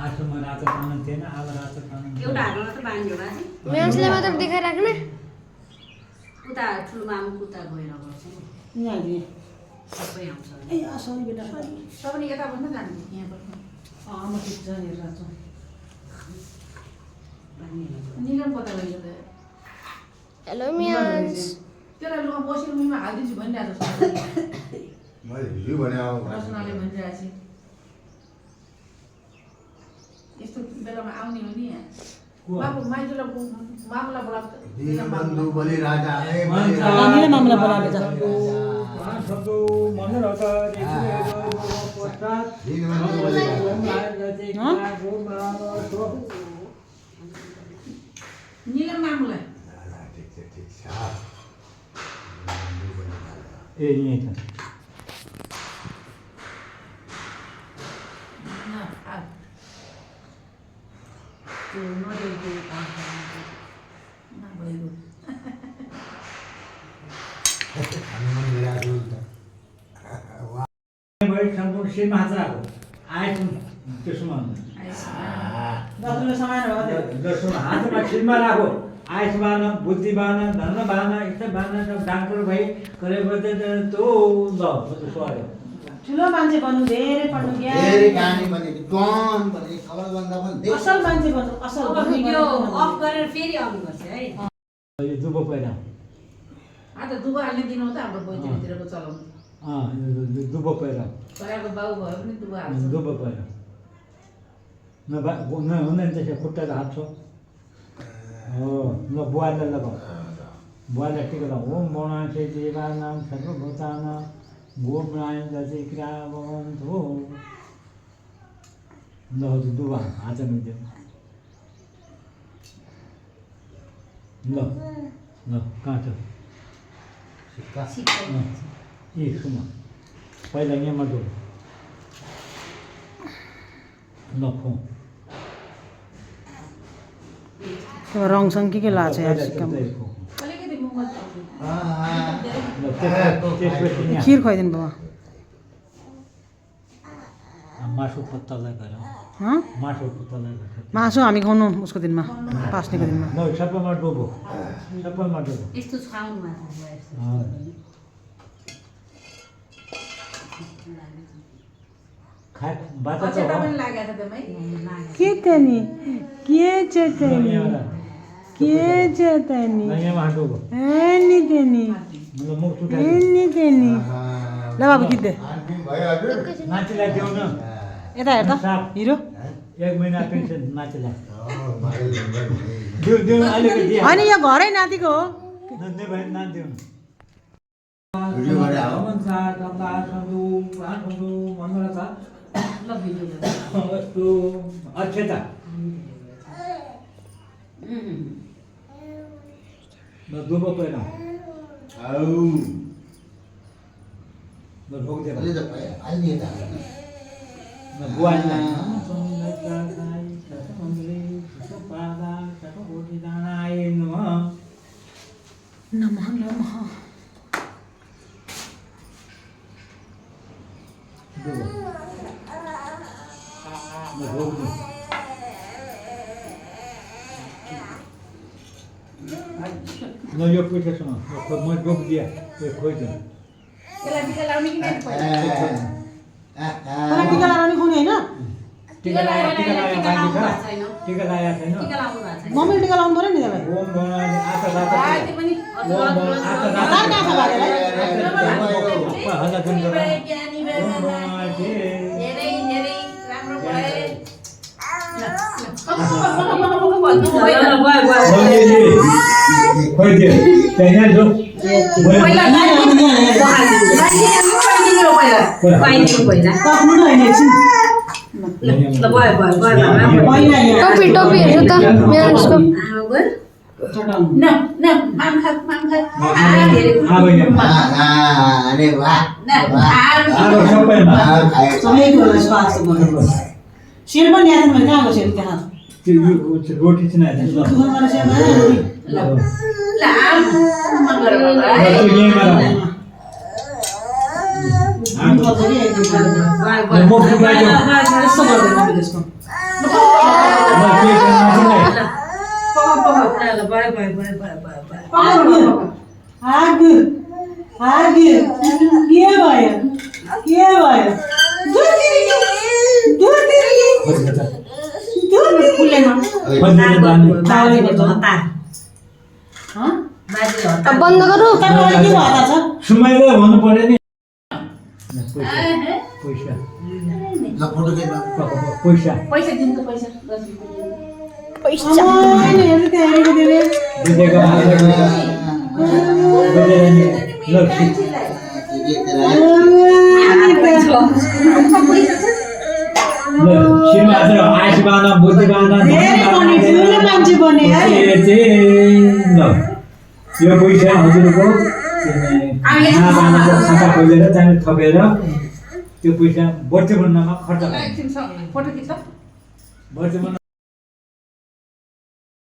आठमा रातो कानुन थिएन अब रातो कानुन एउटा हातमा मात्र बाँध्यो बाजे म्याउसले मात्र देखाइराख्ने उता ठुलो मामु उता गएर गर्छ यहाँ दे सबै आउँछ ए सरी बेटा सबैले यता बस्न जानु यहाँबाट म ठिक छ हेरेर छु निलम पता गयो त हेलो म्याउस त्यसलाई लुगा बसेर मुखमा हालिदिन्छु भनिरहेको छ मैले हिजो भने अब रचनाले भनिरहेको छु यस्तो बेलामा आउने हो नि यहाँ बाबु माइजूलाई मामुलाई बोलाएको दीनबन्धु बलि राजा ए हामीले मामला बोलाएको छ शब्दो मनरता दीनबन्धु बलि निलम मामुलाई ठिक छ ए यही छ सम्पूर्ण सेमा हातको आएछ त्यसमा दसले समान हो दर्शन हातमा छिरमा राखो आयुष बाना बुद्धि बाना धन बाना इच्छा बाना सब डाक्टर भाइ करे बदे तो ल सरे ठुलो मान्छे बन्नु धेरै पढ्नु धेरै कहानी पनि टन पनि खबर भन्दा पनि असल मान्छे बन्नु असल यो अफ गरेर फेरि आउनुपर्छ है यो दुबो पहिला आज दुबो हाल्ने दिन हो त हाम्रो बैतडीतिरको चलाउनु दुबो पहिला छोराको बाउ भयो पनि दुबो हाल्छ दुबो पहिला न हुँदैन त्यसो खुट्टाको हात छ हो ल बुवाले लगाऊ बुवाले टिका लगाऊ ओम मौनासे देवानाम सर्वभूतानां गोमनाय दजिक्रा भवन्तु ल दुबा हातमा दियो ल ल काट ए सुन पहिला यहाँमा डोल ल फोन रङसँग के लाग्छ यार सिक्कम अलिकति मुखमा खिर खुवाइदिनु बाबा मासु पत्तालाई गएर हँ मासु पत्तालाई गएर मासु हामी खुवाउनु उसको दिनमा पास्नेको दिनमा ल सबैमा डोबो सबैमा डोबो यस्तो छाउनु मात्र खा बाटा अझै त तपाईँ लागेको छ तपाईँ के त नि के छ त नि के छ त नि यहाँमा डोबो नि त नि मतलब मुख टुटा नि त नि ल बाबु गीत दे अन्तिम भयो हजुर नातिलाई देऊ न यता हेर त हिरो 1 महिना पेन्सन नातिलाई देऊ अलिकति दिए होइन यो घरै नातिको हो नन्दै भयो नातिदेऊ भिडियो गरे आओ ल भिडियो अक्षता ल दुबो पहिला आउ ल भोग दे अलि त अलि त ल बुवालाई नमः नमः न यो पैसा म डोक दिए खोइ दिएँ यसलाई टिका लाउने कि नहीं पहिला तर टिका लगाउने खुवाउने होइन टिका लगाएर टिका लाउनु भएको छैन टिका लगाएको छैन टिका लाउनु भएको छैन मम्मीले टिका लाउनु पऱ्यो नि त्यसलाई ओम भगवान् आशा आज पनि हल्ला ज्ञानी भयो धेरै धेरै राम्रो भयो टोपी टोपी हेर्नु त म्याउसको अरे वाह सेल पनि ल्याएन भने कहाँ गयो सेल त्यहाँ रोटी चाहिँ खोज्नु त फुलेन खोज्नु जाने अब बन्द गरौँ सुमाइलो हुनु पर्यो नि पैसा ल फोटो खिच्न पैसा पैसा दिनको पैसा 10 रुपैयाँ पैसा बुझेको बुझेर नि ल शिरमा आइस बाना बुद्धि बाना मान्छे बने है ल यो पैसा हजुरको बानाको खाता खोलेर त्यहाँदेखि थपेर त्यो पैसा बर्ती बन्नमा खर्च एकछिन फोटो खिच्छ बर्ती